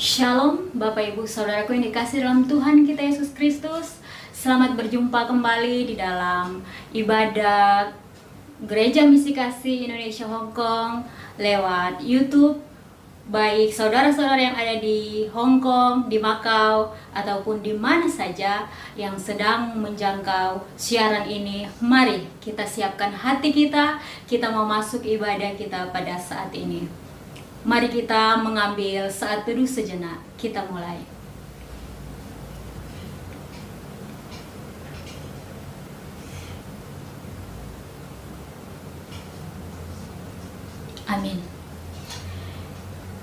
Shalom Bapak Ibu Saudaraku yang dikasih dalam Tuhan kita Yesus Kristus. Selamat berjumpa kembali di dalam ibadah Gereja Misi Kasih Indonesia Hong Kong lewat YouTube. Baik saudara-saudara yang ada di Hong Kong, di Macau, ataupun di mana saja yang sedang menjangkau siaran ini, mari kita siapkan hati kita mau masuk ibadah kita pada saat ini. Mari kita mengambil saat teduh sejenak. Kita mulai. Amin.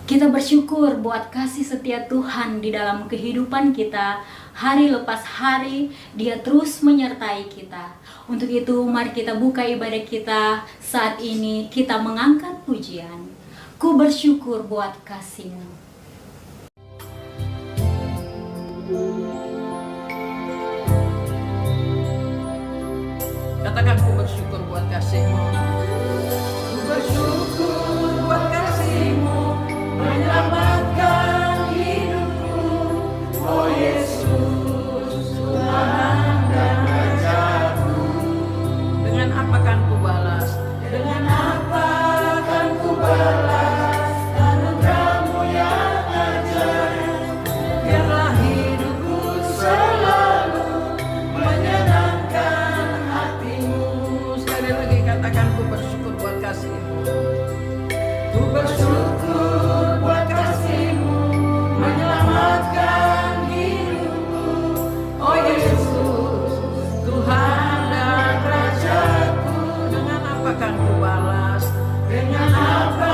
Kita bersyukur buat kasih setia Tuhan di dalam kehidupan kita. Hari lepas hari Dia terus menyertai kita. Untuk itu mari kita buka ibadah kita saat ini. Kita mengangkat pujian. Ku bersyukur buat kasih-Mu. Katakan ku bersyukur buat kasih-Mu. Ku bersyukur buat kasih-Mu menyelamatkan hidupku. Oh Yesus, Tuhan dan Rajaku. Dengan apa kan ku balas? Dengan apa kan ku balas? Anugerah-Mu yang ajaib. Biarlah hidupku selalu menyenangkan hati-Mu. Sekali lagi katakan ku bersyukur buat kasih-Mu. Ku bersyukur buat kasih-Mu menyelamatkan hidupku. Oh Yesus, Tuhan dan Rajaku. Dengan apa kan ku balas? Dengan apa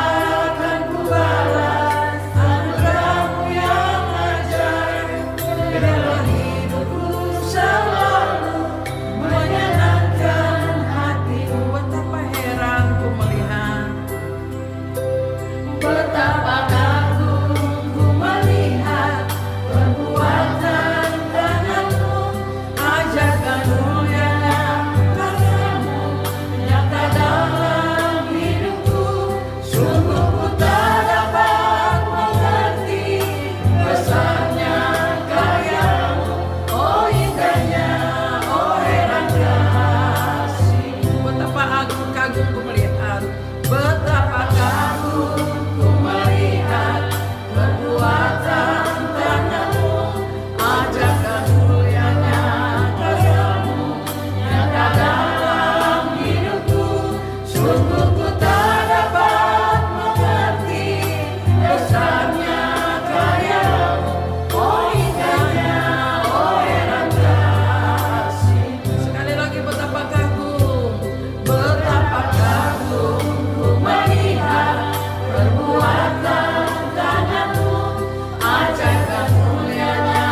kan ku balas? Anugerah-Mu yang ajaib. Biarlah hidupku selalu menyenangkan hati-Mu. Betapa heran ku melihat, betapa kagum ku melihat perbuatan tangan-Mu. Ajakan mulianya karya-Mu nyata dalam hidupku. Sungguh ku tak dapat mengerti besarnya karya-Mu. Oh indahnya, oh heran kasih-Mu. Betapa kagum ku melihat, betapa kagum ku melihat perbuatan tangan-Mu. Ajakan mulianya karya-Mu nyata dalam hidupku. Sungguh ku tak dapat mengerti besarnya karya-Mu. Oh indahnya, oh heran kasih-Mu. Sekali lagi betapa kagum ku melihat perbuatan tangan-Mu. Ajakan mulianya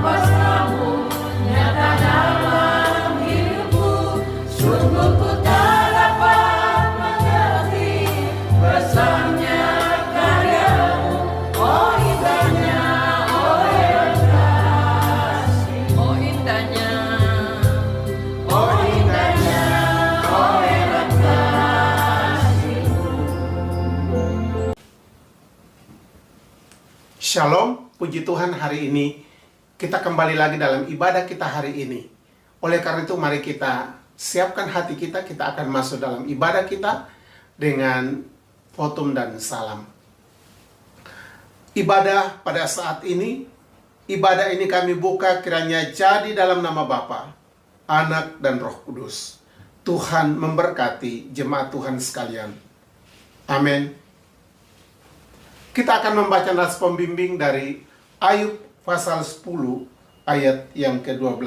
kuasa-Mu nyata dalam hidupku. Sungguh ku tak dapat mengerti besarnya karya-Mu. Oh indahnya, oh heran kasih. Oh indahnya, oh indahnya, oh heran kasih. Shalom, puji Tuhan, hari ini kita kembali lagi dalam ibadah kita hari ini. Oleh karena itu mari kita siapkan hati kita akan masuk dalam ibadah kita dengan votum dan salam. Ibadah pada saat ini, ibadah ini kami buka kiranya jadi dalam nama Bapa, Anak dan Roh Kudus. Tuhan memberkati jemaat Tuhan sekalian. Amin. Kita akan membaca nas pembimbing dari Ayub pasal 10 ayat yang ke-12.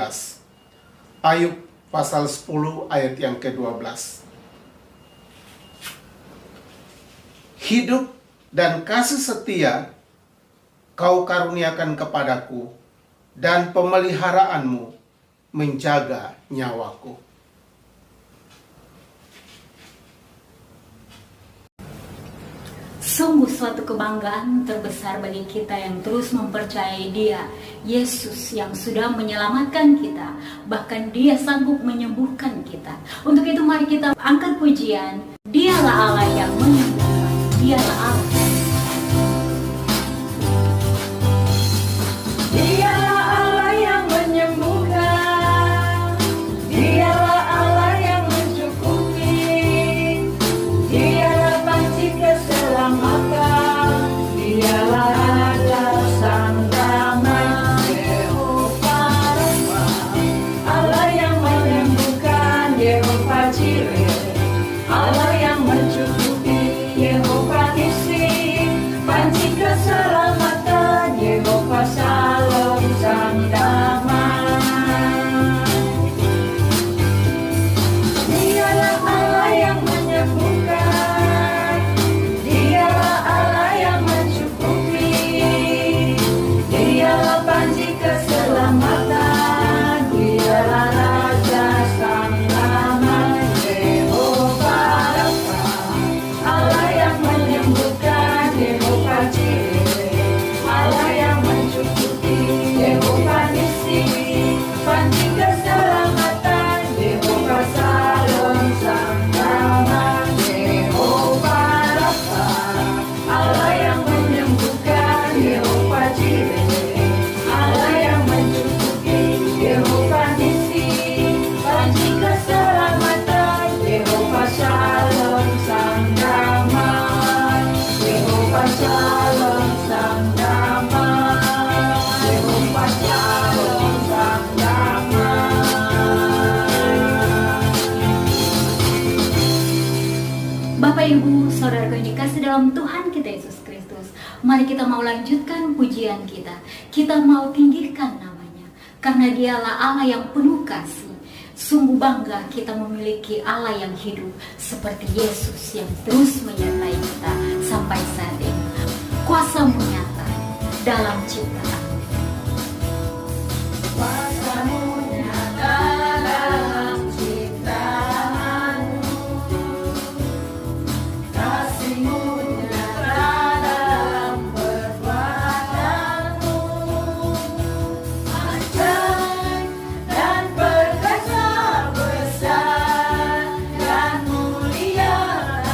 Ayub pasal 10 ayat yang ke-12. Hidup dan kasih setia Kau karuniakan kepadaku, dan pemeliharaanmu menjaga nyawaku. Sungguh suatu kebanggaan terbesar bagi kita yang terus mempercayai Dia, Yesus yang sudah menyelamatkan kita, bahkan Dia sanggup menyembuhkan kita. Untuk itu mari kita angkat pujian. Dialah Allah yang menyembuhkan, Dialah Allah. Dialah Allah yang menyembuhkan, Dialah Allah yang mencukupi, Dialah panci keselamatan, Dialah Raja Sang Damai, Yehova Rafa, Allah yang menyembuhkan, Yehova Jireh, Allah yang mencukupi, Yehova Nissi, panci keselamatan, Yehova Shalom Sang Damai. Dialah Allah yang menyembuhkan, Dialah Allah yang mencukupi, Dialah panci keselamatan, Dialah Raja Sang Damai, Yehova Rafa, Allah yang menyembuhkan, Yehova Jireh, Allah yang mencukupi, Yehova Nissi, panci keselamatan, Yehova Shalom Sang Damai, Yehova Rafa, Allah yang menyembuhkan, Yehova Jireh, Allah yang mencukupi, Yehova Nissi, panci keselamatan, Yehova Shalom Sang Damai, Yehova Shalom Sang Damai, Yehova Shalom Sang Damai. Bapak Ibu, saudaraku yang dikasih dalam Tuhan kita Yesus Kristus, mari kita mau lanjutkan pujian kita. Kita mau tinggikan namanya, karena Dialah Allah yang penuh kasih. Sungguh bangga kita memiliki Allah yang hidup seperti Yesus yang terus menyertai kita sampai saat ini. Kuasa-Mu nyata dalam ciptaan. Kuasa-Mu nyata dalam ciptaan-Mu, kasih-Mu nyata dalam perbuatan-Mu, ajaib dan perkasa besar dan mulia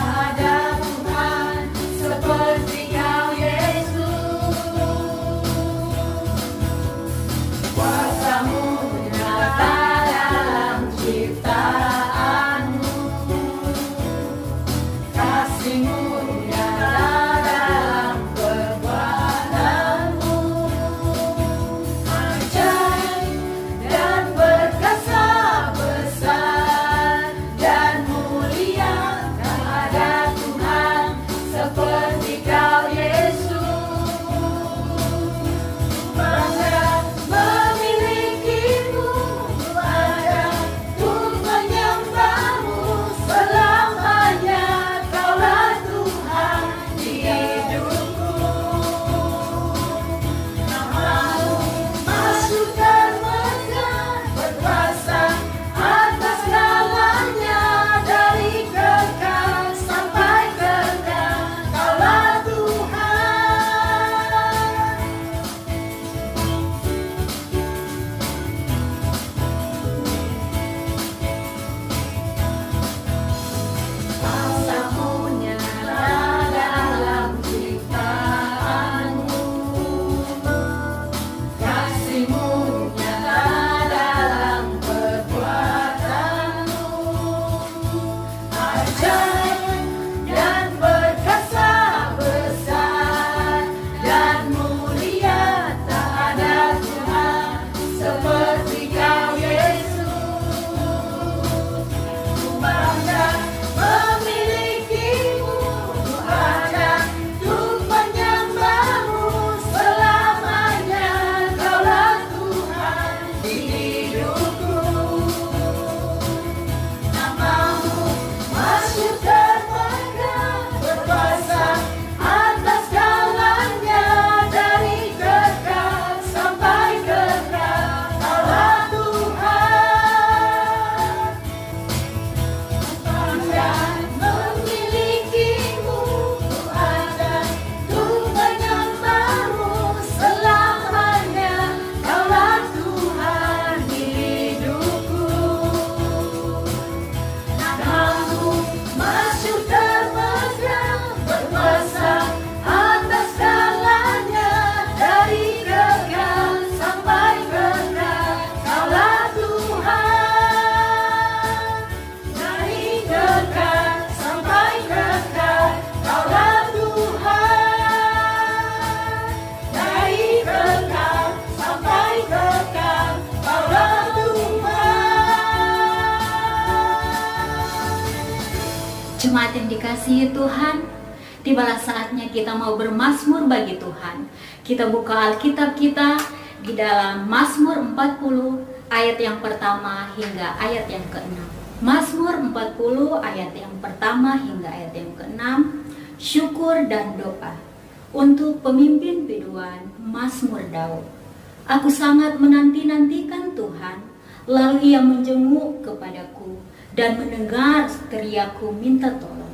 ada Tuhan seperti Kau Yesus. Jemaat yang dikasihi Tuhan, tibalah saatnya kita mau bermazmur bagi Tuhan. Kita buka Alkitab kita di dalam Mazmur 40 ayat yang pertama hingga ayat yang ke-6. Mazmur 40 ayat yang pertama hingga ayat yang ke-6. Syukur dan doa untuk pemimpin biduan Mazmur Daud. Aku sangat menanti-nantikan Tuhan, lalu Ia menjenguk kepadaku dan mendengar teriakku minta tolong.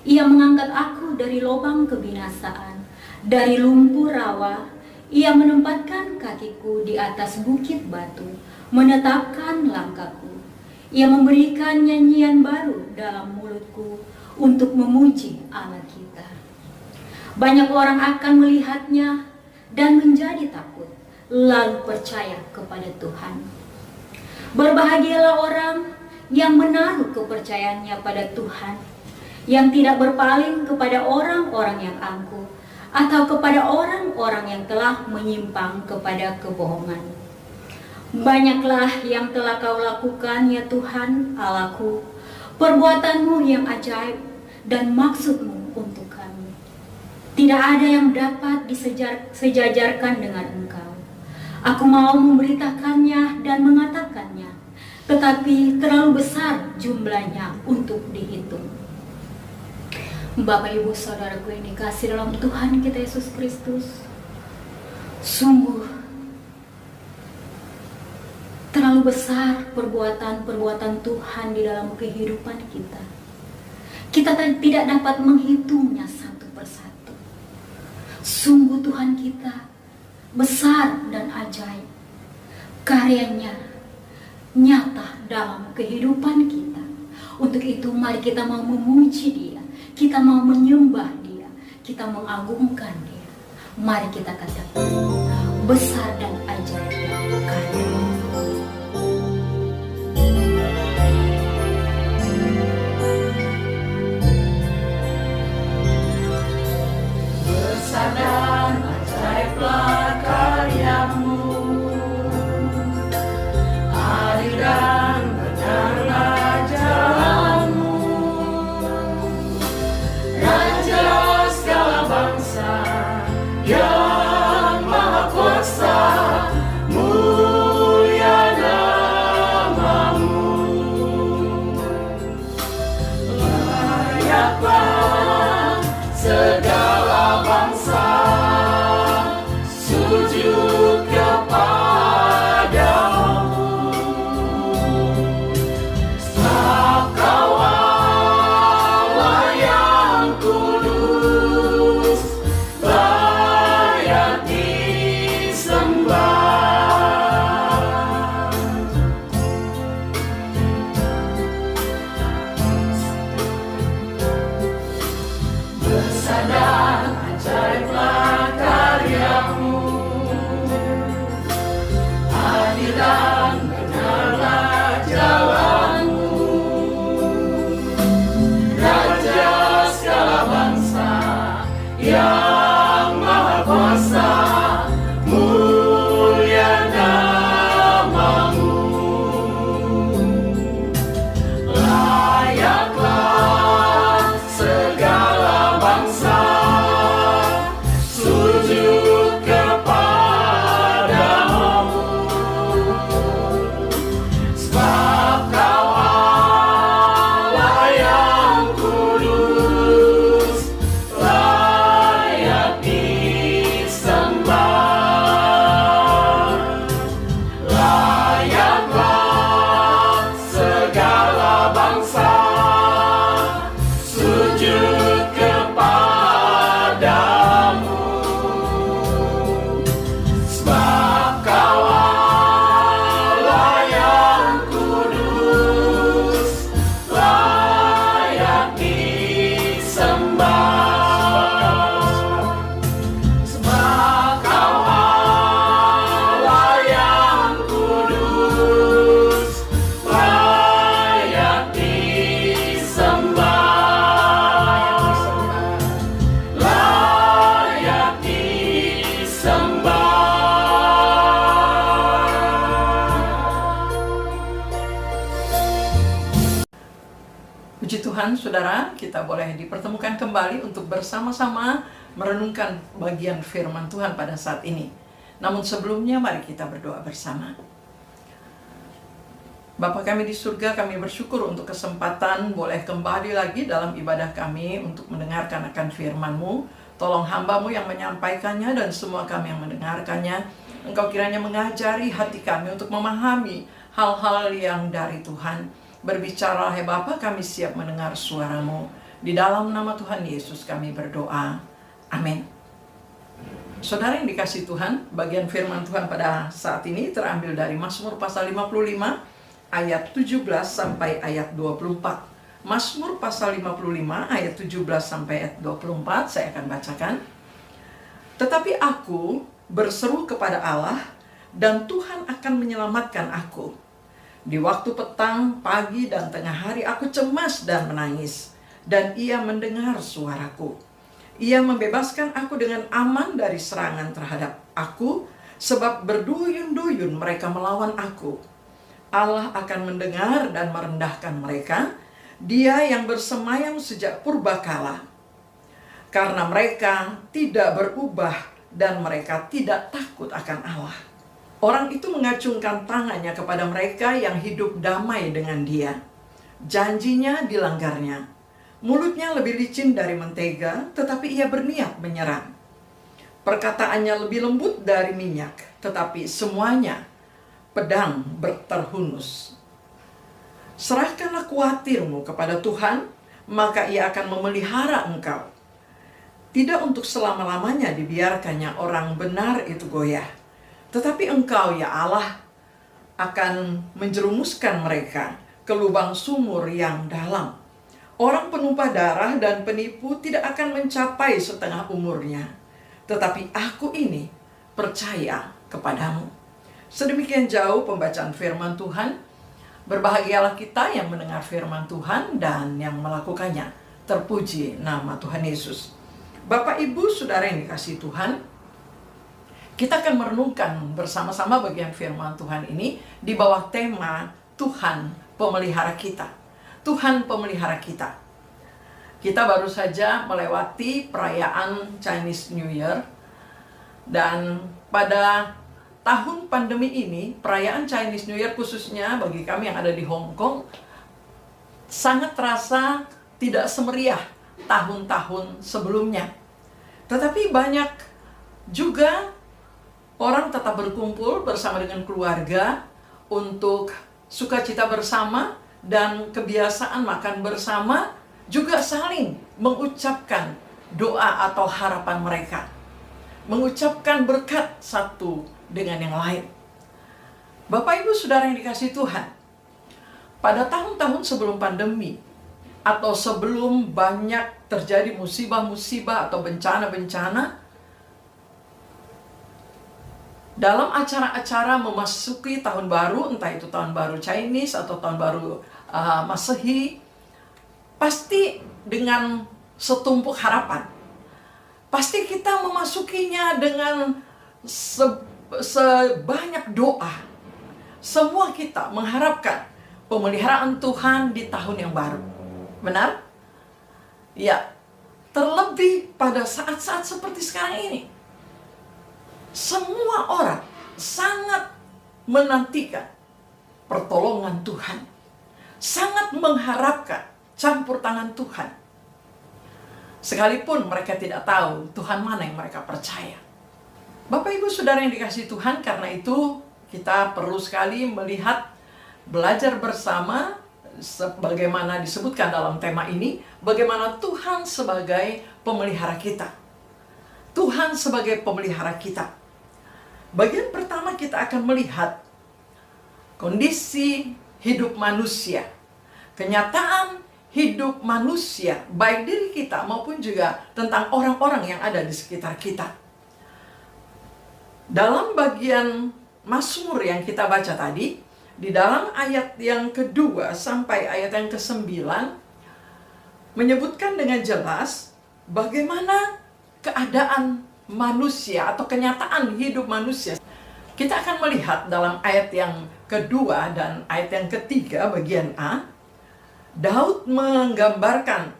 Ia mengangkat aku dari lubang kebinasaan, dari lumpur rawa. Ia menempatkan kakiku di atas bukit batu, menetapkan langkahku. Ia memberikan nyanyian baru dalam mulutku untuk memuji Allah kita. Banyak orang akan melihatnya dan menjadi takut, lalu percaya kepada Tuhan. Berbahagialah orang yang menaruh kepercayaannya pada Tuhan, yang tidak berpaling kepada orang-orang yang angkuh atau kepada orang-orang yang telah menyimpang kepada kebohongan. Banyaklah yang telah Kau lakukan, ya Tuhan Allahku, perbuatanmu yang ajaib dan maksudmu untuk kami. Tidak ada yang dapat disejajarkan dengan Engkau. Aku mau memberitakannya dan mengatakannya, tetapi terlalu besar jumlahnya untuk dihitung. Bapak, Ibu, Saudaraku yang dikasihi dalam Tuhan kita Yesus Kristus, sungguh terlalu besar perbuatan-perbuatan Tuhan di dalam kehidupan kita. Kita tidak dapat menghitungnya satu persatu. Sungguh Tuhan kita besar dan ajaib. Karyanya nyata dalam kehidupan kita. Untuk itu mari kita mau memuji Dia, kita mau menyembah Dia, kita mengagungkan Dia. Mari kita katakan, besar dan ajaib karyanya. Besar dan ajaiblah karyamu, adil dan benarlah jalanmu. Raja segala bangsa yang maha kuasa, mulia namamu. Layaklah segala bangsa sujud kepadamu. Sebab Kau Allah yang kudus, layak disembah. Besar dan ajaiblah karyamu, Puji Tuhan, saudara, kita boleh dipertemukan kembali untuk bersama-sama merenungkan bagian firman Tuhan pada saat ini. Namun sebelumnya, mari kita berdoa bersama. Bapa kami di surga, kami bersyukur untuk kesempatan boleh kembali lagi dalam ibadah kami untuk mendengarkan akan firman-Mu. Tolong hamba-Mu yang menyampaikannya dan semua kami yang mendengarkannya. Engkau kiranya mengajari hati kami untuk memahami hal-hal yang dari Tuhan. Berbicara, hai Bapa, kami siap mendengar suara-Mu. Di dalam nama Tuhan Yesus kami berdoa. Amin. Saudara yang dikasihi Tuhan, bagian firman Tuhan pada saat ini terambil dari Mazmur pasal 55 ayat 17 sampai ayat 24. Mazmur pasal 55 ayat 17 sampai ayat 24 saya akan bacakan. Tetapi aku berseru kepada Allah, dan Tuhan akan menyelamatkan aku. Di waktu petang, pagi, dan tengah hari aku cemas dan menangis, dan Ia mendengar suaraku. Ia membebaskan aku dengan aman dari serangan terhadap aku, sebab berduyun-duyun mereka melawan aku. Allah akan mendengar dan merendahkan mereka, Dia yang bersemayam sejak purbakala. Karena mereka tidak berubah dan mereka tidak takut akan Allah. Orang itu mengacungkan tangannya kepada mereka yang hidup damai dengan Dia. Janjinya dilanggarnya. Mulutnya lebih licin dari mentega, tetapi ia berniat menyerang. Perkataannya lebih lembut dari minyak, tetapi semuanya pedang berterhunus. Serahkanlah khawatirmu kepada Tuhan, maka Ia akan memelihara engkau. Tidak untuk selama-lamanya dibiarkannya orang benar itu goyah. Tetapi engkau, ya Allah, akan menjerumuskan mereka ke lubang sumur yang dalam. Orang penumpah darah dan penipu tidak akan mencapai setengah umurnya. Tetapi aku ini percaya kepadamu. Sedemikian jauh pembacaan firman Tuhan. Berbahagialah kita yang mendengar firman Tuhan dan yang melakukannya. Terpuji nama Tuhan Yesus. Bapak, Ibu, Saudara yang dikasihi Tuhan, kita akan merenungkan bersama-sama bagian firman Tuhan ini di bawah tema Tuhan pemelihara kita. Tuhan pemelihara kita. Kita baru saja melewati perayaan Chinese New Year. Dan pada tahun pandemi ini, perayaan Chinese New Year khususnya bagi kami yang ada di Hong Kong, sangat terasa tidak semeriah tahun-tahun sebelumnya. Tetapi banyak juga orang tetap berkumpul bersama dengan keluarga untuk sukacita bersama dan kebiasaan makan bersama, juga saling mengucapkan doa atau harapan mereka, mengucapkan berkat satu dengan yang lain. Bapak, Ibu, Saudara yang dikasihi Tuhan, pada tahun-tahun sebelum pandemi atau sebelum banyak terjadi musibah-musibah atau bencana-bencana, dalam acara-acara memasuki tahun baru, entah itu tahun baru Chinese atau tahun baru Masehi, pasti dengan setumpuk harapan. Pasti kita memasukinya dengan sebanyak doa. Semua kita mengharapkan pemeliharaan Tuhan di tahun yang baru. Benar? Ya, terlebih pada saat-saat seperti sekarang ini. Semua orang sangat menantikan pertolongan Tuhan. Sangat mengharapkan campur tangan Tuhan. Sekalipun mereka tidak tahu Tuhan mana yang mereka percaya. Bapak, Ibu, Saudara yang dikasihi Tuhan, karena itu kita perlu sekali melihat, belajar bersama, sebagaimana disebutkan dalam tema ini, bagaimana Tuhan sebagai pemelihara kita. Tuhan sebagai pemelihara kita. Bagian pertama kita akan melihat kondisi hidup manusia. Kenyataan hidup manusia, baik diri kita maupun juga tentang orang-orang yang ada di sekitar kita. Dalam bagian Mazmur yang kita baca tadi, di dalam ayat yang kedua sampai ayat yang ke-9, menyebutkan dengan jelas bagaimana keadaan manusia atau kenyataan hidup manusia. Kita akan melihat dalam ayat yang kedua dan ayat yang ketiga bagian A, Daud menggambarkan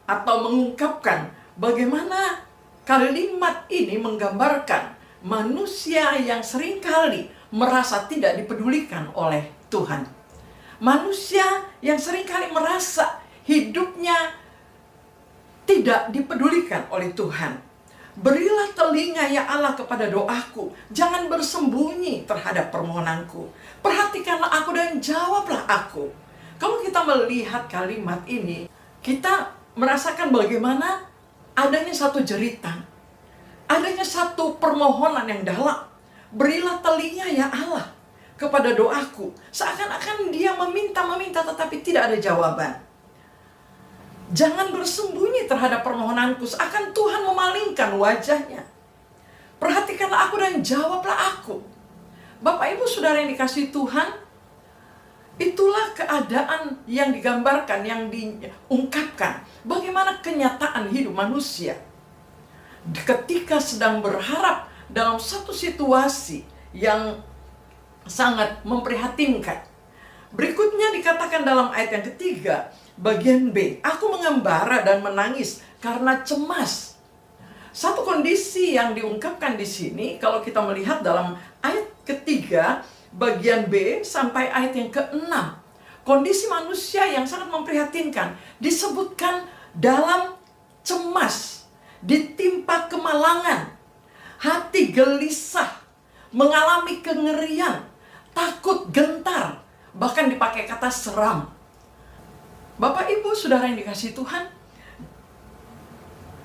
atau mengungkapkan bagaimana kalimat ini menggambarkan manusia yang seringkali merasa tidak dipedulikan oleh Tuhan. Manusia yang seringkali merasa hidupnya tidak dipedulikan oleh Tuhan. Berilah telinga ya Allah kepada doaku. Jangan bersembunyi terhadap permohonanku. Perhatikanlah aku dan jawablah aku. Kalau kita melihat kalimat ini, kita merasakan bagaimana adanya satu jeritan. Adanya satu permohonan yang dalam. Berilah telinga ya Allah kepada doaku. Seakan-akan dia meminta tetapi tidak ada jawaban. Jangan bersembunyi terhadap permohonanku, seakan Tuhan memalingkan wajahnya. Perhatikanlah aku dan jawablah aku. Bapak Ibu Saudara yang dikasihi Tuhan, itulah keadaan yang digambarkan, yang diungkapkan. Bagaimana kenyataan hidup manusia ketika sedang berharap dalam satu situasi yang sangat memprihatinkan. Berikutnya dikatakan dalam ayat yang ketiga, bagian B, aku mengembara dan menangis karena cemas. Satu kondisi yang diungkapkan di sini, kalau kita melihat dalam ayat ketiga, bagian B sampai ayat yang ke-6, kondisi manusia yang sangat memprihatinkan, disebutkan dalam cemas, ditimpa kemalangan, hati gelisah, mengalami kengerian, takut, gentar, bahkan dipakai kata seram. Bapak Ibu Saudara yang dikasihi Tuhan,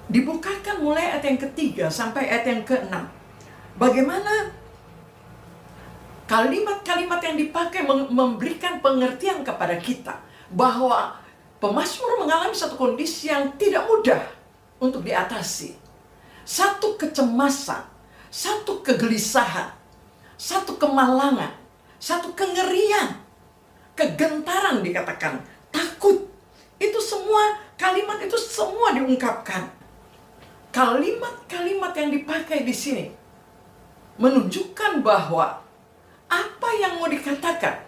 dibukakan mulai ayat yang ketiga sampai ayat yang ke-6. Bagaimana kalimat-kalimat yang dipakai memberikan pengertian kepada kita bahwa pemazmur mengalami satu kondisi yang tidak mudah untuk diatasi. Satu kecemasan, satu kegelisahan, satu kemalangan, satu kengerian, kegentaran dikatakan, takut. Itu semua, kalimat itu semua diungkapkan. Kalimat-kalimat yang dipakai di sini menunjukkan bahwa apa yang mau dikatakan,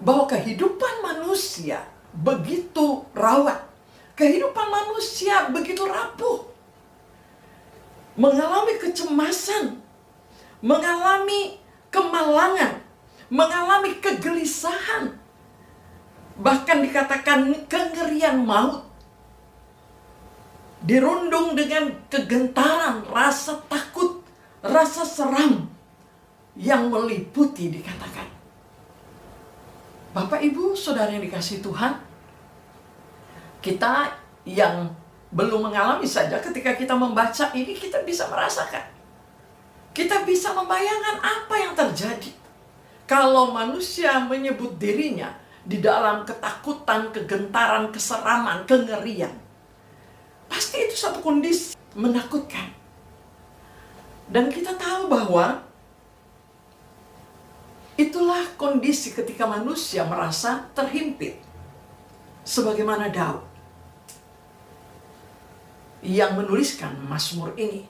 bahwa kehidupan manusia begitu rawat, kehidupan manusia begitu rapuh, mengalami kecemasan, mengalami kemalangan, mengalami kegelisahan, bahkan dikatakan kengerian maut, dirundung dengan kegentaran, rasa takut, rasa seram yang meliputi dikatakan. Bapak Ibu Saudara yang dikasihi Tuhan, kita yang belum mengalami saja ketika kita membaca ini, kita bisa merasakan, kita bisa membayangkan apa yang terjadi kalau manusia menyebut dirinya di dalam ketakutan, kegentaran, keseraman, kengerian. Pasti itu satu kondisi menakutkan. Dan kita tahu bahwa itulah kondisi ketika manusia merasa terhimpit. Sebagaimana Daud yang menuliskan Mazmur ini.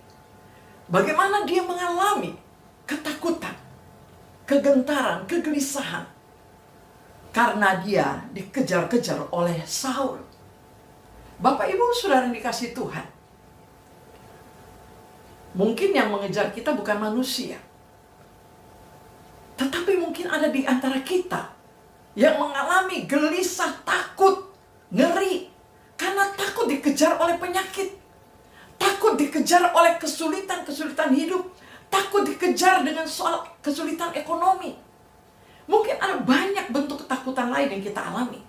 Bagaimana dia mengalami ketakutan, kegentaran, kegelisahan, karena dia dikejar-kejar oleh Saul. Bapak Ibu Saudara yang dikasihi Tuhan, mungkin yang mengejar kita bukan manusia, tetapi mungkin ada di antara kita yang mengalami gelisah, takut, ngeri, karena takut dikejar oleh penyakit, takut dikejar oleh kesulitan-kesulitan hidup, takut dikejar dengan soal kesulitan ekonomi. Mungkin ada banyak bentuk ketakutan lain yang kita alami,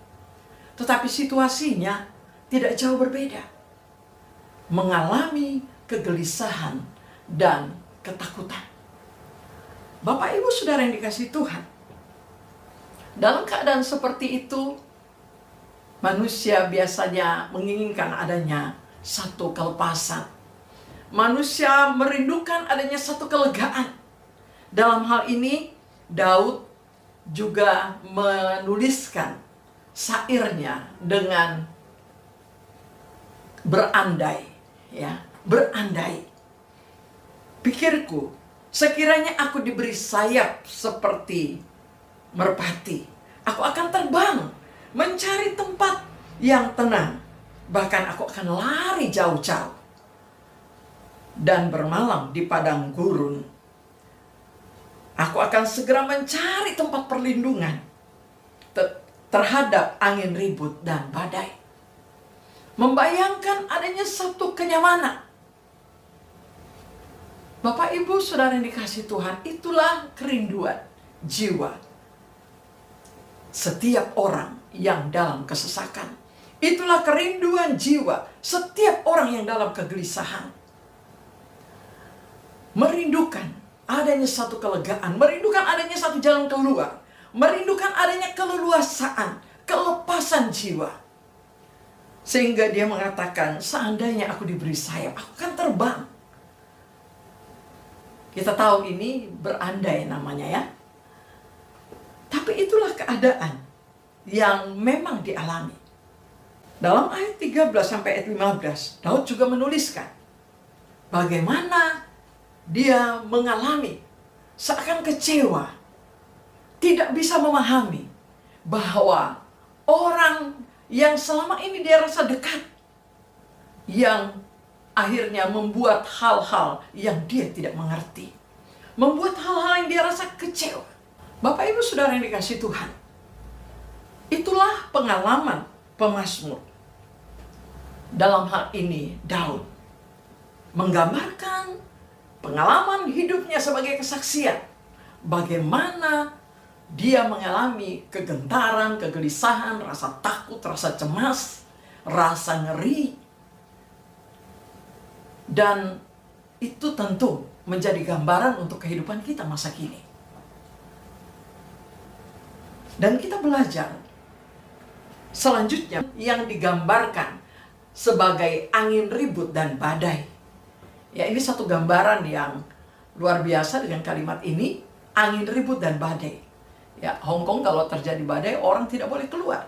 tetapi situasinya tidak jauh berbeda. Mengalami kegelisahan dan ketakutan. Bapak Ibu Saudara yang dikasihi Tuhan, dalam keadaan seperti itu, manusia biasanya menginginkan adanya satu kelepasan. Manusia merindukan adanya satu kelegaan. Dalam hal ini, Daud juga menuliskan syairnya dengan berandai, ya, berandai. Pikirku, sekiranya aku diberi sayap seperti merpati, aku akan terbang, mencari tempat yang tenang. Bahkan aku akan lari jauh-jauh dan bermalam di padang gurun. Aku akan segera mencari tempat perlindungan terhadap angin ribut dan badai. Membayangkan adanya satu kenyamanan. Bapak, Ibu, Saudara yang dikasihi Tuhan, itulah kerinduan jiwa setiap orang yang dalam kesesakan. Itulah kerinduan jiwa setiap orang yang dalam kegelisahan. Merindukan adanya satu kelegaan, merindukan adanya satu jalan keluar, merindukan adanya keleluasaan, kelepasan jiwa. Sehingga dia mengatakan, seandainya aku diberi sayap, aku akan terbang. Kita tahu ini berandai namanya ya. Tapi itulah keadaan yang memang dialami. Dalam ayat 13 sampai ayat 15, Daud juga menuliskan bagaimana dia mengalami seakan kecewa, tidak bisa memahami bahwa orang yang selama ini dia rasa dekat, yang akhirnya membuat hal-hal yang dia tidak mengerti, membuat hal-hal yang dia rasa kecewa. Bapak, Ibu, Saudara yang dikasihi Tuhan, itulah pengalaman pemazmur. Dalam hal ini Daud menggambarkan pengalaman hidupnya sebagai kesaksian bagaimana dia mengalami kegentaran, kegelisahan, rasa takut, rasa cemas, rasa ngeri. Dan itu tentu menjadi gambaran untuk kehidupan kita masa kini. Dan kita belajar selanjutnya yang digambarkan sebagai angin ribut dan badai. Ya, ini satu gambaran yang luar biasa dengan kalimat ini, angin ribut dan badai. Ya, Hong Kong kalau terjadi badai, orang tidak boleh keluar.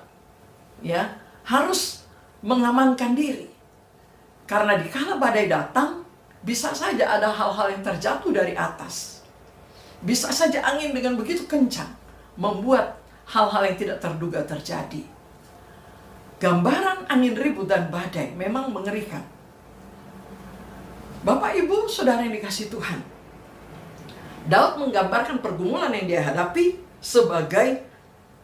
Ya, harus mengamankan diri. Karena dikala badai datang, bisa saja ada hal-hal yang terjatuh dari atas. Bisa saja angin dengan begitu kencang membuat hal-hal yang tidak terduga terjadi. Gambaran angin ribut dan badai memang mengerikan. Bapak, Ibu, Saudara yang dikasihi Tuhan, Daud menggambarkan pergumulan yang dia hadapi sebagai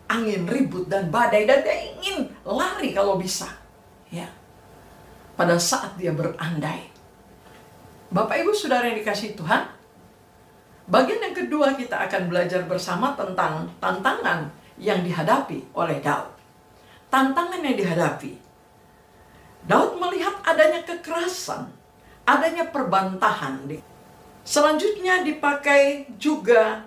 angin ribut dan badai, dan dia ingin lari kalau bisa. Ya. Pada saat dia berandai. Bapak, Ibu, Saudara yang dikasihi Tuhan, bagian yang kedua kita akan belajar bersama tentang tantangan yang dihadapi oleh Daud. Tantangan yang dihadapi. Daud melihat adanya kekerasan, adanya perbantahan. Selanjutnya dipakai juga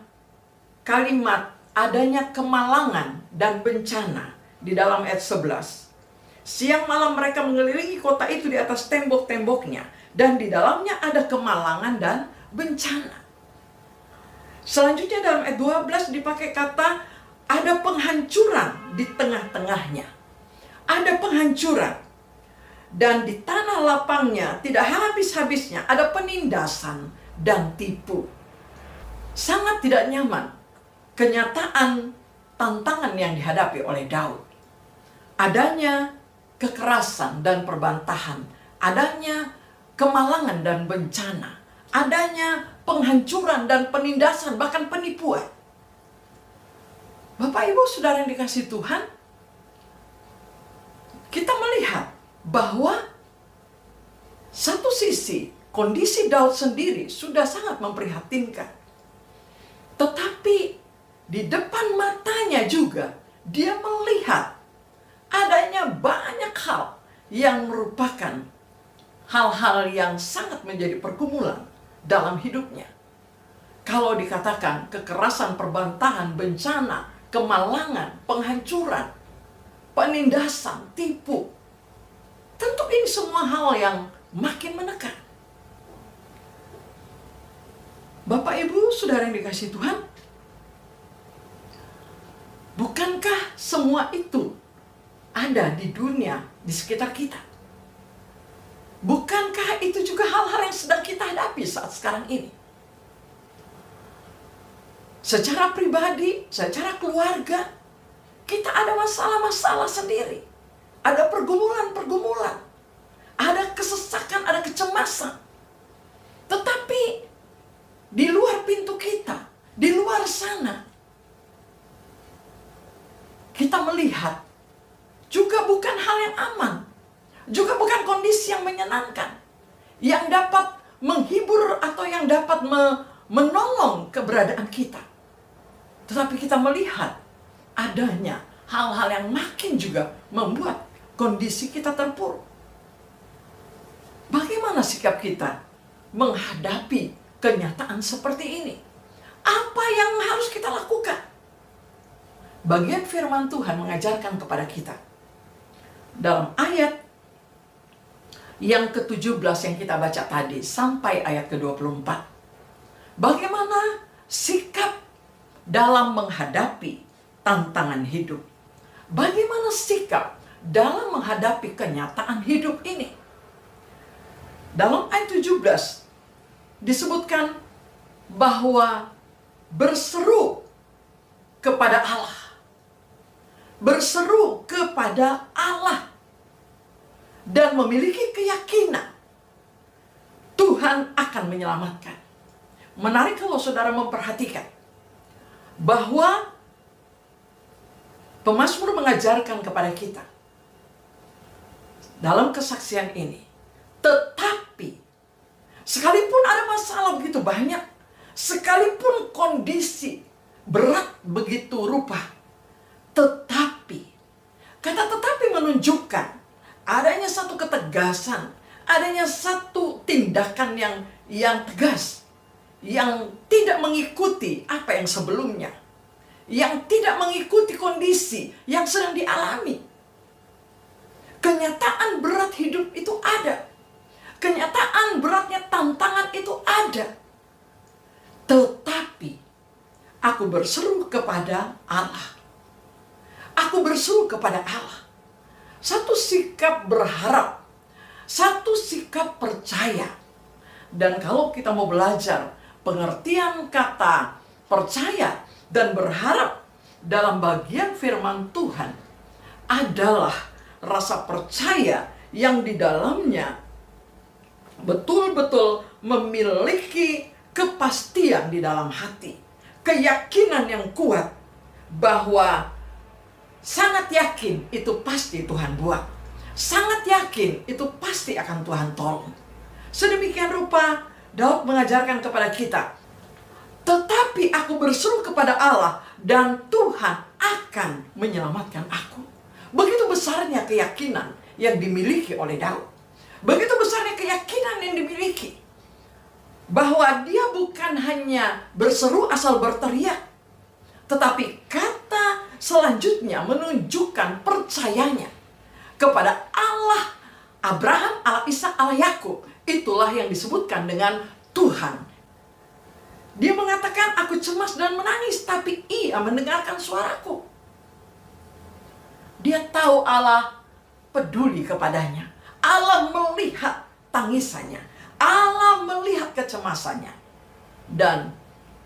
kalimat adanya kemalangan dan bencana di dalam ayat 11. Siang malam mereka mengelilingi kota itu di atas tembok-temboknya, dan di dalamnya ada kemalangan dan bencana. Selanjutnya dalam ayat 12 dipakai kata ada penghancuran di tengah-tengahnya. Ada penghancuran. Dan di tanah lapangnya tidak habis-habisnya ada penindasan dan tipu. Sangat tidak nyaman kenyataan tantangan yang dihadapi oleh Daud. Adanya kekerasan dan perbantahan, adanya kemalangan dan bencana, adanya penghancuran dan penindasan, bahkan penipuan. Bapak, Ibu, Saudara yang dikasihi Tuhan, kita melihat bahwa satu sisi kondisi Daud sendiri sudah sangat memprihatinkan, tetapi di depan matanya juga dia melihat adanya banyak hal yang merupakan hal-hal yang sangat menjadi pergumulan dalam hidupnya. Kalau dikatakan kekerasan, perbantahan, bencana, kemalangan, penghancuran, penindasan, tipu, tentu ini semua hal yang makin menekan. Bapak, Ibu, Saudara yang dikasihi Tuhan, bukankah semua itu ada di dunia, di sekitar kita? Bukankah itu juga hal-hal yang sedang kita hadapi saat sekarang ini? Secara pribadi, secara keluarga, kita ada masalah-masalah sendiri. ada pergumulan-pergumulan, ada kesesakan, ada kecemasan. Tetapi di luar pintu kita, di luar sana, kita melihat juga bukan hal yang aman, juga bukan kondisi yang menyenangkan, yang dapat menghibur atau yang dapat menolong keberadaan kita. Tetapi kita melihat adanya hal-hal yang makin juga membuat kondisi kita terpuruk. Bagaimana sikap kita menghadapi kenyataan seperti ini? Apa yang harus kita lakukan? Bagian firman Tuhan mengajarkan kepada kita dalam ayat yang ke-17 yang kita baca tadi sampai ayat ke-24. Bagaimana sikap dalam menghadapi tantangan hidup? Bagaimana sikap dalam menghadapi kenyataan hidup ini? Dalam ayat 17 disebutkan bahwa berseru kepada Allah. Berseru kepada Allah. Dan memiliki keyakinan Tuhan akan menyelamatkan. Menarik kalau saudara memperhatikan bahwa pemazmur mengajarkan kepada kita dalam kesaksian ini. Tetapi sekalipun ada masalah begitu banyak, sekalipun kondisi berat begitu rupa, tetapi kata tetapi menunjukkan adanya satu ketegasan, adanya satu tindakan yang tegas, yang tidak mengikuti apa yang sebelumnya, yang tidak mengikuti kondisi yang sedang dialami. Kenyataan berat hidup itu ada. Kenyataan beratnya tantangan itu ada. Tetapi aku berseru kepada Allah. Aku berseru kepada Allah. Satu sikap berharap, satu sikap percaya. Dan kalau kita mau belajar pengertian kata percaya dan berharap dalam bagian firman Tuhan adalah rasa percaya yang di dalamnya betul-betul memiliki kepastian di dalam hati. Keyakinan yang kuat bahwa sangat yakin itu pasti Tuhan buat. Sangat yakin itu pasti akan Tuhan tolong. Sedemikian rupa Daud mengajarkan kepada kita. Tetapi aku berseru kepada Allah dan Tuhan akan menyelamatkan aku. Begitu besarnya keyakinan yang dimiliki oleh Daud. Begitu besarnya keyakinan yang dimiliki. Bahwa dia bukan hanya berseru asal berteriak. Tetapi kata selanjutnya menunjukkan percayanya kepada Allah Abraham, Allah Ishak, Allah Yakub. Itulah yang disebutkan dengan Tuhan. Dia mengatakan, aku cemas dan menangis, tapi Ia mendengarkan suaraku. Dia tahu Allah peduli kepadanya. Allah melihat tangisannya. Allah melihat kecemasannya. Dan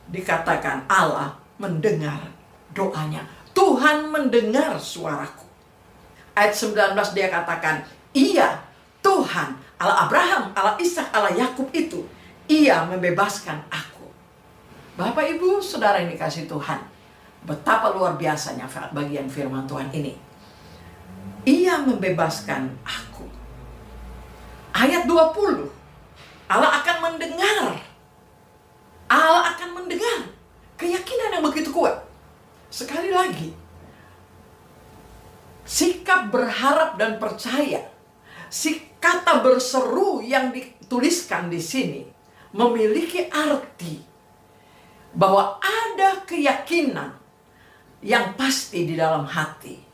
dikatakan Allah mendengar doanya. Tuhan mendengar suaraku. Ayat 19 dia katakan, Ia, Tuhan, Allah Abraham, Allah Ishak, Allah Yakub itu, Ia membebaskan aku. Bapak, Ibu, Saudara yang dikasihi Tuhan, betapa luar biasanya bagian firman Tuhan ini. Ia membebaskan aku. Ayat 20, Allah akan mendengar. Allah akan mendengar. Keyakinan yang begitu kuat. Sekali lagi, sikap berharap dan percaya, si kata berseru yang dituliskan di sini memiliki arti bahwa ada keyakinan yang pasti di dalam hati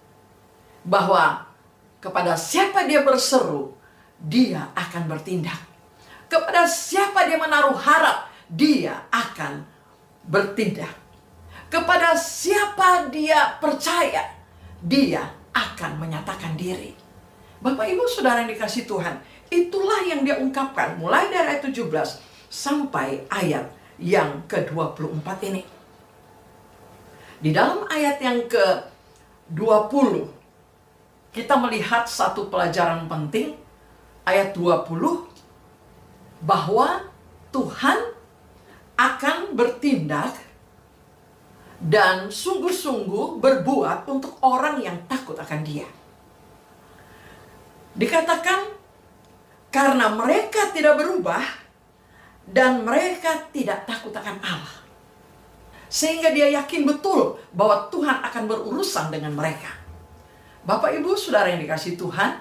bahwa kepada siapa dia berseru, dia akan bertindak. Kepada siapa dia menaruh harap, dia akan bertindak. Kepada siapa dia percaya, dia akan menyatakan diri. Bapak, Ibu, Saudara yang dikasihi Tuhan, itulah yang dia ungkapkan mulai dari ayat 17 sampai ayat yang ke-24 ini. Di dalam ayat yang ke-20, kita melihat satu pelajaran penting, ayat 20, bahwa Tuhan akan bertindak dan sungguh-sungguh berbuat untuk orang yang takut akan Dia. Dikatakan, karena mereka tidak berubah dan mereka tidak takut akan Allah. Sehingga dia yakin betul bahwa Tuhan akan berurusan dengan mereka. Bapak, Ibu, Saudara yang dikasihi Tuhan,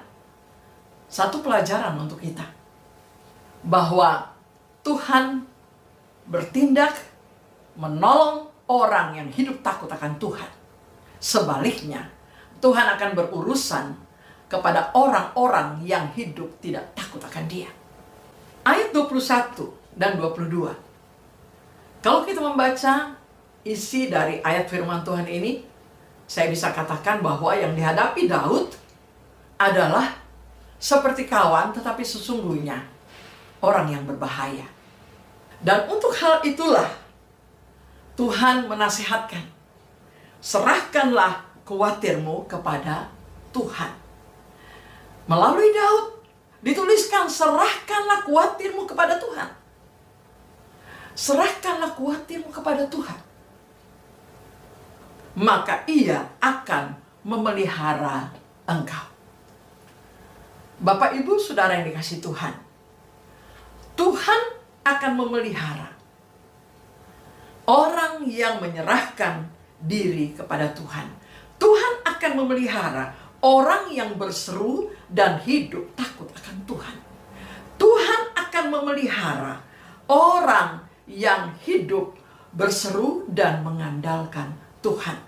satu pelajaran untuk kita. Bahwa Tuhan bertindak menolong orang yang hidup takut akan Tuhan. Sebaliknya, Tuhan akan berurusan kepada orang-orang yang hidup tidak takut akan Dia. Ayat 21 dan 22. Kalau kita membaca isi dari ayat firman Tuhan ini, saya bisa katakan bahwa yang dihadapi Daud adalah seperti kawan, tetapi sesungguhnya orang yang berbahaya. Dan untuk hal itulah Tuhan menasihatkan, serahkanlah khawatirmu kepada Tuhan. Melalui Daud dituliskan, serahkanlah khawatirmu kepada Tuhan. Serahkanlah khawatirmu kepada Tuhan, maka Ia akan memelihara engkau. Bapak, Ibu, Saudara yang dikasihi Tuhan, Tuhan akan memelihara orang yang menyerahkan diri kepada Tuhan. Tuhan akan memelihara orang yang berseru dan hidup takut akan Tuhan. Tuhan akan memelihara orang yang hidup berseru dan mengandalkan Tuhan.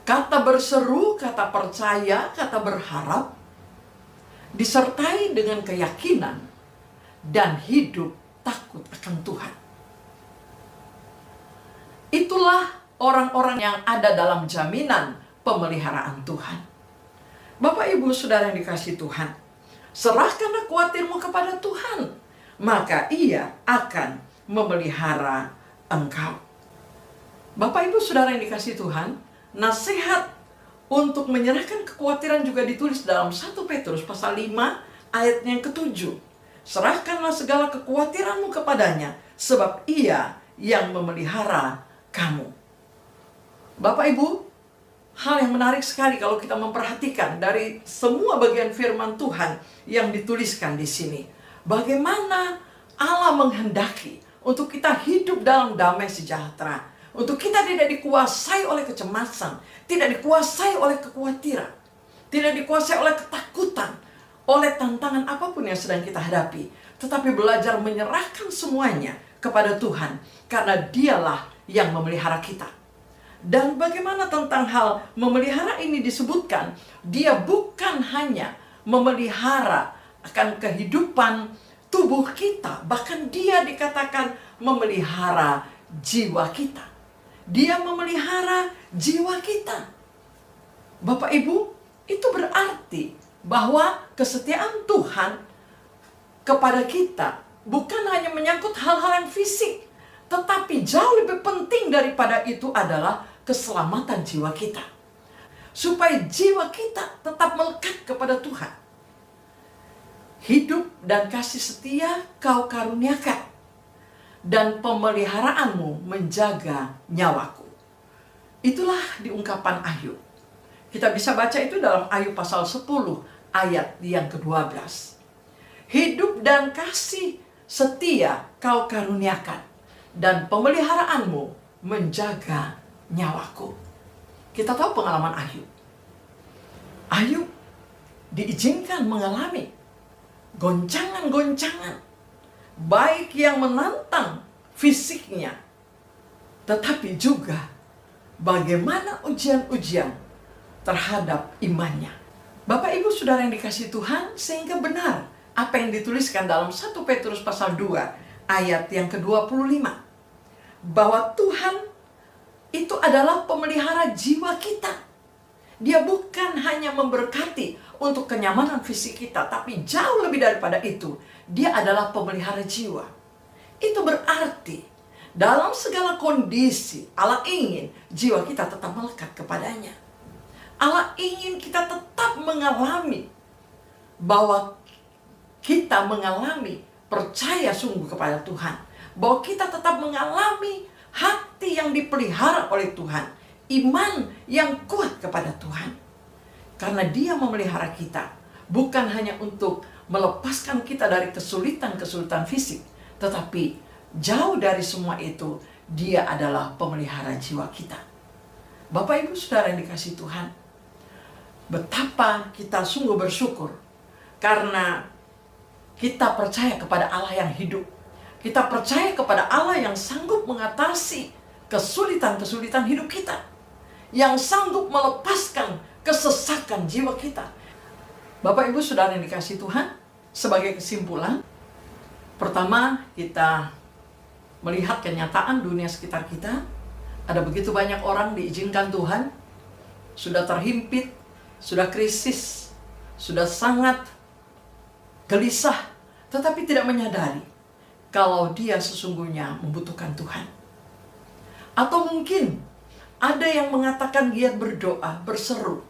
Kata berseru, kata percaya, kata berharap disertai dengan keyakinan dan hidup takut akan Tuhan. Itulah orang-orang yang ada dalam jaminan pemeliharaan Tuhan. Bapak, Ibu, Saudara yang dikasihi Tuhan, serahkanlah khawatirmu kepada Tuhan, maka Ia akan memelihara engkau. Bapak, Ibu, Saudara yang dikasihi Tuhan, nasihat untuk menyerahkan kekhawatiran juga ditulis dalam 1 Petrus pasal 5 ayat yang ke-7. Serahkanlah segala kekhawatiranmu kepadanya, sebab Ia yang memelihara kamu. Bapak, Ibu, hal yang menarik sekali kalau kita memperhatikan dari semua bagian firman Tuhan yang dituliskan di sini. Bagaimana Allah menghendaki untuk kita hidup dalam damai sejahtera. Untuk kita tidak dikuasai oleh kecemasan, tidak dikuasai oleh kekhawatiran, tidak dikuasai oleh ketakutan, oleh tantangan apapun yang sedang kita hadapi. Tetapi belajar menyerahkan semuanya kepada Tuhan, karena Dialah yang memelihara kita. Dan bagaimana tentang hal memelihara ini disebutkan, Dia bukan hanya memelihara akan kehidupan tubuh kita, bahkan Dia dikatakan memelihara jiwa kita. Dia memelihara jiwa kita. Bapak, Ibu, itu berarti bahwa kesetiaan Tuhan kepada kita bukan hanya menyangkut hal-hal yang fisik, tetapi jauh lebih penting daripada itu adalah keselamatan jiwa kita. Supaya jiwa kita tetap melekat kepada Tuhan. Hidup dan kasih setia Kau karuniakan, dan pemeliharaanmu menjaga nyawaku. Itulah diungkapan Ayub. Kita bisa baca itu dalam Ayub pasal 10 ayat yang ke-12. Hidup dan kasih setia Kau karuniakan, dan pemeliharaanmu menjaga nyawaku. Kita tahu pengalaman Ayub. Ayub diizinkan mengalami goncangan-goncangan, baik yang menantang fisiknya, tetapi juga bagaimana ujian-ujian terhadap imannya. Bapak, Ibu, Saudara yang dikasihi Tuhan, sehingga benar apa yang dituliskan dalam 1 Petrus pasal 2 ayat yang ke-25, bahwa Tuhan itu adalah pemelihara jiwa kita. Dia bukan hanya memberkati untuk kenyamanan fisik kita, tapi jauh lebih daripada itu, Dia adalah pemelihara jiwa. Itu berarti dalam segala kondisi Allah ingin jiwa kita tetap melekat kepadanya. Allah ingin kita tetap mengalami bahwa kita mengalami percaya sungguh kepada Tuhan, bahwa kita tetap mengalami hati yang dipelihara oleh Tuhan, iman yang kuat kepada Tuhan. Karena Dia memelihara kita bukan hanya untuk melepaskan kita dari kesulitan-kesulitan fisik, tetapi jauh dari semua itu, Dia adalah pemelihara jiwa kita. Bapak Ibu Saudara yang dikasihi Tuhan, betapa kita sungguh bersyukur karena kita percaya kepada Allah yang hidup. Kita percaya kepada Allah yang sanggup mengatasi kesulitan-kesulitan hidup kita, yang sanggup melepaskan kesesakan jiwa kita. Bapak Ibu Saudara yang dikasihi Tuhan, sebagai kesimpulan, pertama kita melihat kenyataan dunia sekitar kita. Ada begitu banyak orang diizinkan Tuhan, sudah terhimpit, sudah krisis, sudah sangat gelisah, tetapi tidak menyadari kalau dia sesungguhnya membutuhkan Tuhan. Atau mungkin ada yang mengatakan giat berdoa, berseru,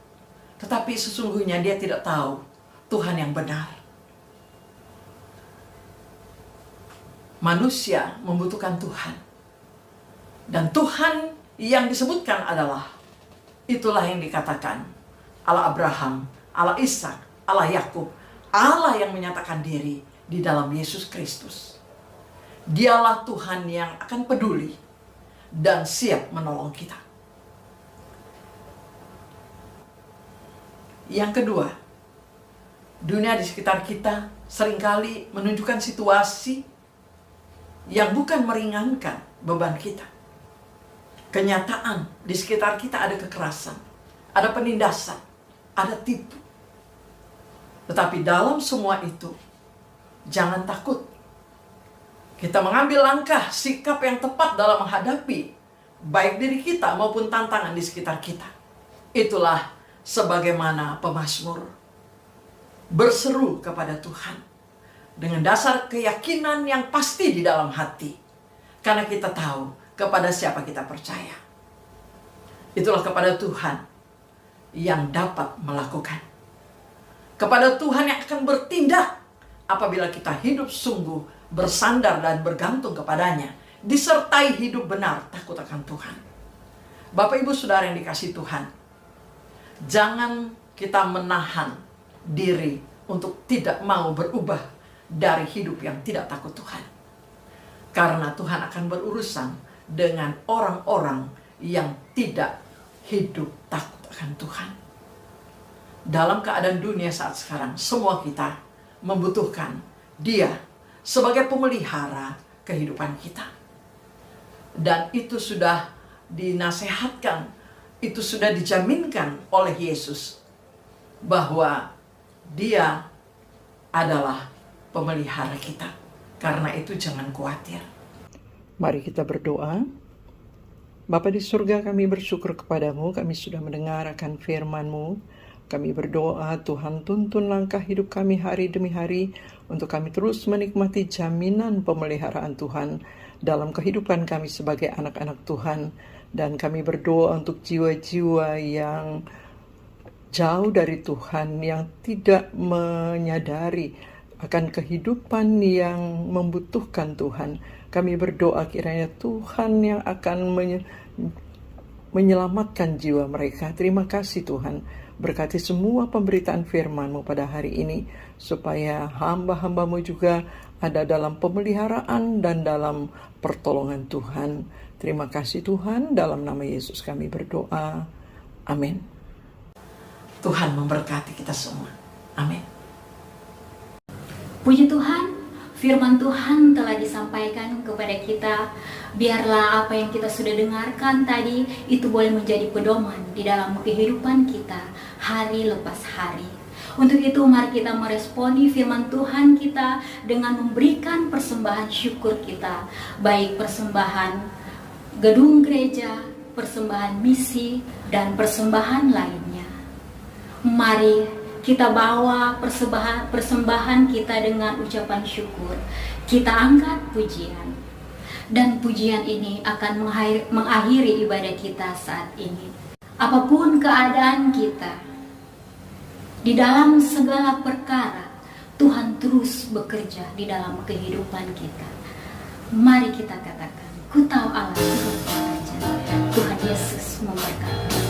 tetapi sesungguhnya dia tidak tahu Tuhan yang benar. Manusia membutuhkan Tuhan. Dan Tuhan yang disebutkan adalah, itulah yang dikatakan Allah Abraham, Allah Ishak, Allah Yakub, Allah yang menyatakan diri di dalam Yesus Kristus. Dialah Tuhan yang akan peduli dan siap menolong kita. Yang kedua, dunia di sekitar kita seringkali menunjukkan situasi yang bukan meringankan beban kita. Kenyataan di sekitar kita ada kekerasan, ada penindasan, ada tipu. Tetapi dalam semua itu, jangan takut. Kita mengambil langkah, sikap yang tepat dalam menghadapi baik diri kita maupun tantangan di sekitar kita. Itulah sebagaimana pemazmur berseru kepada Tuhan dengan dasar keyakinan yang pasti di dalam hati. Karena kita tahu kepada siapa kita percaya. Itulah kepada Tuhan yang dapat melakukan. Kepada Tuhan yang akan bertindak apabila kita hidup sungguh bersandar dan bergantung kepadanya, disertai hidup benar takut akan Tuhan. Bapak Ibu Saudara yang dikasihi Tuhan, jangan kita menahan diri untuk tidak mau berubah dari hidup yang tidak takut Tuhan. Karena Tuhan akan berurusan dengan orang-orang yang tidak hidup takut akan Tuhan. Dalam keadaan dunia saat sekarang, semua kita membutuhkan Dia sebagai pemelihara kehidupan kita. Dan itu sudah dinasehatkan, itu sudah dijaminkan oleh Yesus bahwa Dia adalah pemelihara kita. Karena itu jangan khawatir. Mari kita berdoa. Bapa di surga, kami bersyukur kepadamu, kami sudah mendengar akan firman-Mu. Kami berdoa, Tuhan tuntun langkah hidup kami hari demi hari, untuk kami terus menikmati jaminan pemeliharaan Tuhan dalam kehidupan kami sebagai anak-anak Tuhan. Dan kami berdoa untuk jiwa-jiwa yang jauh dari Tuhan, yang tidak menyadari akan kehidupan yang membutuhkan Tuhan. Kami berdoa kiranya Tuhan yang akan menyelamatkan jiwa mereka. Terima kasih Tuhan. Berkati semua pemberitaan firman-Mu pada hari ini, supaya hamba-hamba-Mu juga ada dalam pemeliharaan dan dalam pertolongan Tuhan. Terima kasih Tuhan, dalam nama Yesus kami berdoa. Amin. Tuhan memberkati kita semua. Amin. Puji Tuhan, firman Tuhan telah disampaikan kepada kita. Biarlah apa yang kita sudah dengarkan tadi itu boleh menjadi pedoman di dalam kehidupan kita hari lepas hari. Untuk itu mari kita meresponi firman Tuhan kita dengan memberikan persembahan syukur kita, baik persembahan gedung gereja, persembahan misi, dan persembahan lainnya. Mari kita bawa persembahan kita dengan ucapan syukur. Kita angkat pujian. Dan pujian ini akan mengakhiri ibadah kita saat ini. apapun keadaan kita, di dalam segala perkara, Tuhan terus bekerja di dalam kehidupan kita. Mari kita katakan, ku tahu Allah terus bekerja. Tuhan Yesus memberkati.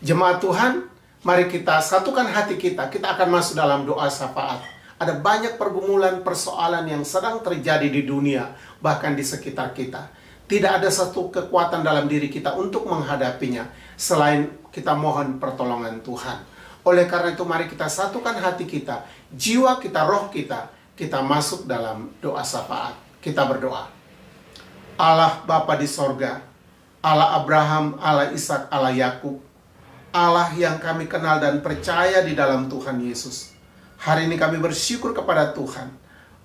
Jemaat Tuhan, mari kita satukan hati kita. Kita akan masuk dalam doa syafaat. Ada banyak pergumulan, persoalan yang sedang terjadi di dunia, bahkan di sekitar kita. Tidak ada satu kekuatan dalam diri kita untuk menghadapinya, selain kita mohon pertolongan Tuhan. Oleh karena itu, mari kita satukan hati kita, jiwa kita, roh kita masuk dalam doa syafaat. Kita berdoa. Allah Bapa di sorga, Allah Abraham, Allah Ishak, Allah Yakub, Allah yang kami kenal dan percaya di dalam Tuhan Yesus. Hari ini kami bersyukur kepada Tuhan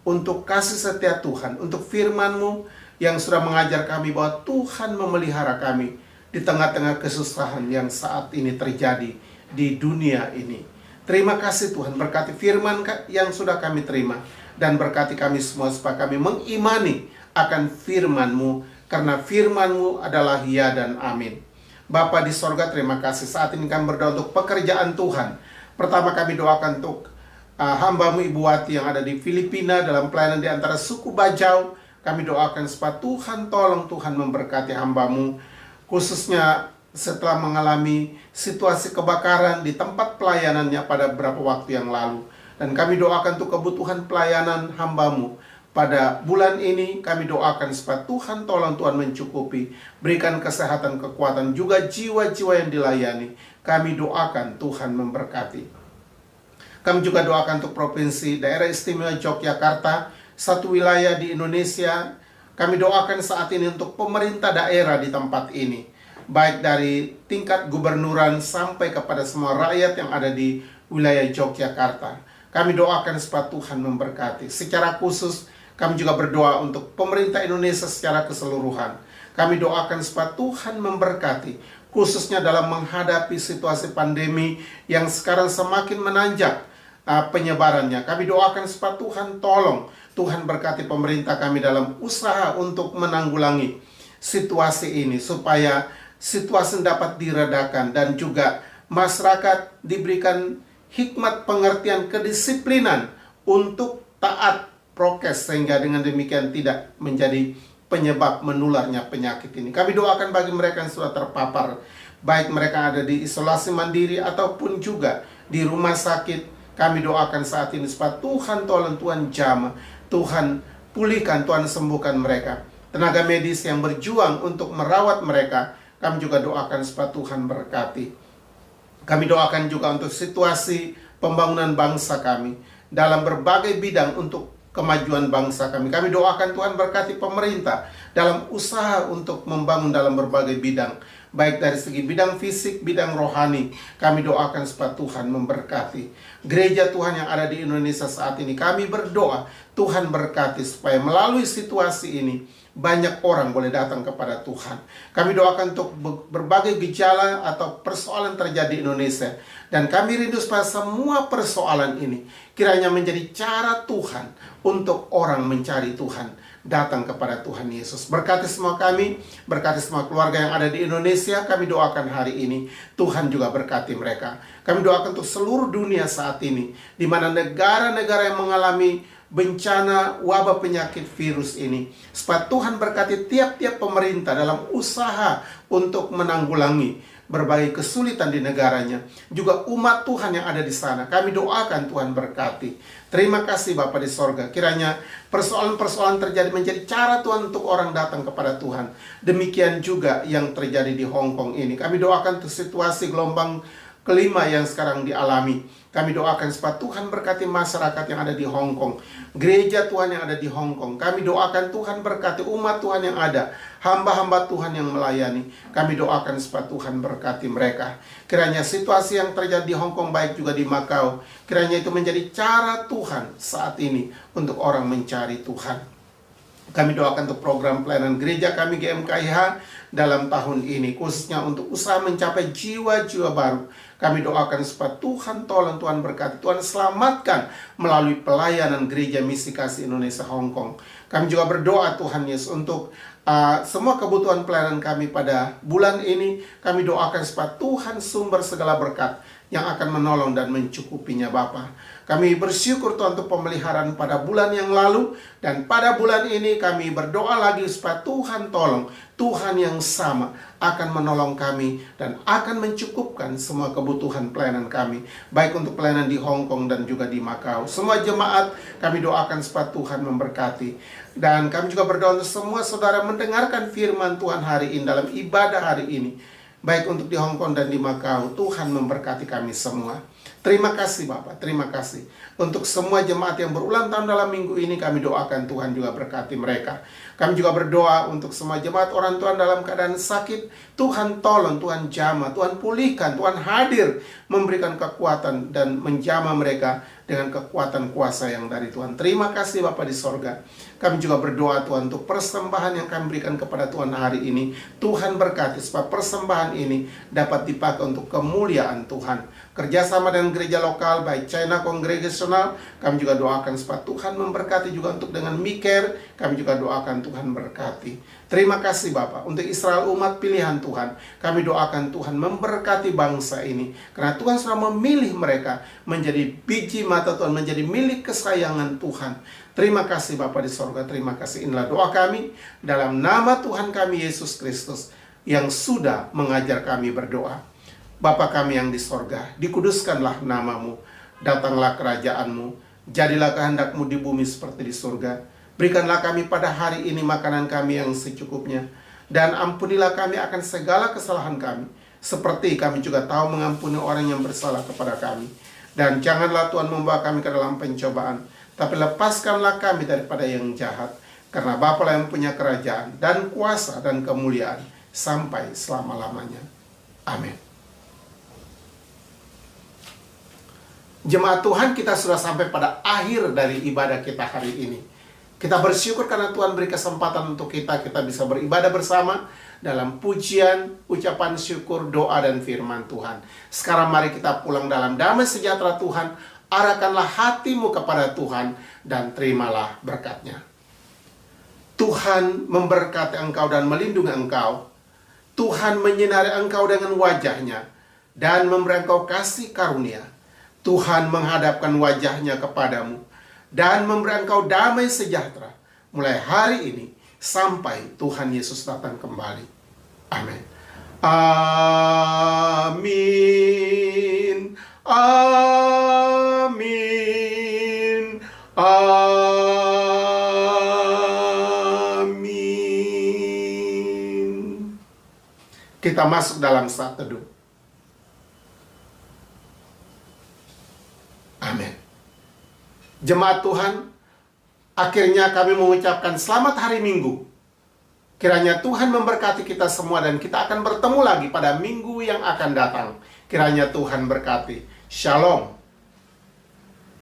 untuk kasih setia Tuhan, untuk firman-Mu yang sudah mengajar kami bahwa Tuhan memelihara kami di tengah-tengah kesusahan yang saat ini terjadi di dunia ini. Terima kasih Tuhan, berkati firman yang sudah kami terima, dan berkati kami semua supaya kami mengimani akan firman-Mu, karena firman-Mu adalah ya dan amin. Bapa di sorga, terima kasih. Saat ini kami berdoa untuk pekerjaan Tuhan. Pertama kami doakan untuk hamba-Mu Ibu Wati yang ada di Filipina dalam pelayanan di antara suku Bajau. Kami doakan supaya Tuhan tolong, Tuhan memberkati hamba-Mu, khususnya setelah mengalami situasi kebakaran di tempat pelayanannya pada beberapa waktu yang lalu. Dan kami doakan untuk kebutuhan pelayanan hamba-Mu pada bulan ini. Kami doakan supaya Tuhan tolong, Tuhan mencukupi, berikan kesehatan, kekuatan, juga jiwa-jiwa yang dilayani. Kami doakan Tuhan memberkati. Kami juga doakan untuk Provinsi Daerah Istimewa Yogyakarta, satu wilayah di Indonesia. Kami doakan saat ini untuk pemerintah daerah di tempat ini, baik dari tingkat gubernuran sampai kepada semua rakyat yang ada di wilayah Yogyakarta. Kami doakan supaya Tuhan memberkati. Secara khusus kami juga berdoa untuk pemerintah Indonesia secara keseluruhan. Kami doakan supaya Tuhan memberkati, khususnya dalam menghadapi situasi pandemi yang sekarang semakin menanjak penyebarannya. Kami doakan supaya Tuhan tolong, Tuhan berkati pemerintah kami dalam usaha untuk menanggulangi situasi ini, supaya situasi dapat diredakan dan juga masyarakat diberikan hikmat pengertian kedisiplinan untuk taat prokes, sehingga dengan demikian tidak menjadi penyebab menularnya penyakit ini. Kami doakan bagi mereka yang sudah terpapar, baik mereka ada di isolasi mandiri ataupun juga di rumah sakit. Kami doakan saat ini supaya Tuhan tolong, Tuhan jamah, Tuhan pulihkan, Tuhan sembuhkan mereka. Tenaga medis yang berjuang untuk merawat mereka, kami juga doakan supaya Tuhan berkati. Kami doakan juga untuk situasi pembangunan bangsa kami dalam berbagai bidang untuk kemajuan bangsa kami. Kami doakan Tuhan berkati pemerintah dalam usaha untuk membangun dalam berbagai bidang, baik dari segi bidang fisik, bidang rohani. Kami doakan supaya Tuhan memberkati gereja Tuhan yang ada di Indonesia saat ini. Kami berdoa Tuhan berkati supaya melalui situasi ini banyak orang boleh datang kepada Tuhan. Kami doakan untuk berbagai gejala atau persoalan terjadi di Indonesia, dan kami rindu supaya semua persoalan ini kiranya menjadi cara Tuhan untuk orang mencari Tuhan, datang kepada Tuhan Yesus. Berkati semua kami, berkati semua keluarga yang ada di Indonesia. Kami doakan hari ini Tuhan juga berkati mereka. Kami doakan untuk seluruh dunia saat ini, di mana negara-negara yang mengalami bencana wabah penyakit virus ini, supaya Tuhan berkati tiap-tiap pemerintah dalam usaha untuk menanggulangi berbagai kesulitan di negaranya. Juga umat Tuhan yang ada di sana, kami doakan Tuhan berkati. Terima kasih Bapa di sorga. Kiranya persoalan-persoalan terjadi menjadi cara Tuhan untuk orang datang kepada Tuhan. Demikian juga yang terjadi di Hong Kong ini. Kami doakan untuk situasi gelombang kelima yang sekarang dialami. Kami doakan supaya Tuhan berkati masyarakat yang ada di Hong Kong, gereja Tuhan yang ada di Hong Kong. Kami doakan Tuhan berkati umat Tuhan yang ada, hamba-hamba Tuhan yang melayani. Kami doakan supaya Tuhan berkati mereka. Kiranya situasi yang terjadi di Hong Kong, baik juga di Macau, kiranya itu menjadi cara Tuhan saat ini untuk orang mencari Tuhan. Kami doakan untuk program pelayanan gereja kami GMKIH dalam tahun ini, khususnya untuk usaha mencapai jiwa-jiwa baru. Kami doakan supaya Tuhan tolong, Tuhan berkati, Tuhan selamatkan melalui pelayanan Gereja Misi Kasih Indonesia Hong Kong. Kami juga berdoa Tuhan Yesus untuk semua kebutuhan pelayanan kami pada bulan ini. Kami doakan supaya Tuhan sumber segala berkat yang akan menolong dan mencukupinya Bapa. Kami bersyukur Tuhan untuk pemeliharaan pada bulan yang lalu, dan pada bulan ini kami berdoa lagi supaya Tuhan tolong, Tuhan yang sama akan menolong kami dan akan mencukupkan semua kebutuhan pelayanan kami, baik untuk pelayanan di Hong Kong dan juga di Macau. Semua jemaat kami doakan supaya Tuhan memberkati, dan kami juga berdoa untuk semua saudara mendengarkan firman Tuhan hari ini dalam ibadah hari ini, baik untuk di Hong Kong dan di Macau. Tuhan memberkati kami semua. Terima kasih Bapak, terima kasih untuk semua jemaat yang berulang tahun dalam minggu ini. Kami doakan Tuhan juga berkati mereka. Kami juga berdoa untuk semua jemaat orang Tuhan dalam keadaan sakit. Tuhan tolong, Tuhan jamah, Tuhan pulihkan, Tuhan hadir, memberikan kekuatan dan menjamah mereka dengan kekuatan kuasa yang dari Tuhan. Terima kasih Bapa di sorga. Kami juga berdoa Tuhan untuk persembahan yang kami berikan kepada Tuhan hari ini. Tuhan berkati supaya persembahan ini dapat dipakai untuk kemuliaan Tuhan. Kerjasama dengan gereja lokal, baik China Kongregasional, kami juga doakan supaya Tuhan memberkati juga untuk dengan Miker. Kami juga doakan Tuhan berkati. Terima kasih Bapak untuk Israel umat pilihan Tuhan. Kami doakan Tuhan memberkati bangsa ini, karena Tuhan sudah memilih mereka menjadi biji mata Tuhan, menjadi milik kesayangan Tuhan. Terima kasih Bapa di sorga, terima kasih. Inilah doa kami dalam nama Tuhan kami Yesus Kristus yang sudah mengajar kami berdoa. Bapa kami yang di sorga, dikuduskanlah namamu, datanglah kerajaanmu, jadilah kehendakmu di bumi seperti di surga. Berikanlah kami pada hari ini makanan kami yang secukupnya, dan ampunilah kami akan segala kesalahan kami, seperti kami juga tahu mengampuni orang yang bersalah kepada kami. Dan janganlah Tuhan membawa kami ke dalam pencobaan, tapi lepaskanlah kami daripada yang jahat, karena Bapa lah yang punya kerajaan dan kuasa dan kemuliaan sampai selama-lamanya. Amin. Jemaat Tuhan, kita sudah sampai pada akhir dari ibadah kita hari ini. Kita bersyukur karena Tuhan beri kesempatan untuk kita bisa beribadah bersama dalam pujian, ucapan syukur, doa, dan firman Tuhan. Sekarang mari kita pulang dalam damai sejahtera Tuhan. arahkanlah hatimu kepada Tuhan dan terimalah berkat-Nya. Tuhan memberkati engkau dan melindungi engkau. Tuhan menyinari engkau dengan wajah-Nya dan memberi engkau kasih karunia. Tuhan menghadapkan wajah-Nya kepadamu dan memberi engkau damai sejahtera mulai hari ini sampai Tuhan Yesus datang kembali. Amin. Amin. Amin. Amin. Kita masuk dalam saat teduh. Amin. Jemaat Tuhan, akhirnya kami mengucapkan selamat hari Minggu. Kiranya Tuhan memberkati kita semua dan kita akan bertemu lagi pada minggu yang akan datang. Kiranya Tuhan berkati. Shalom.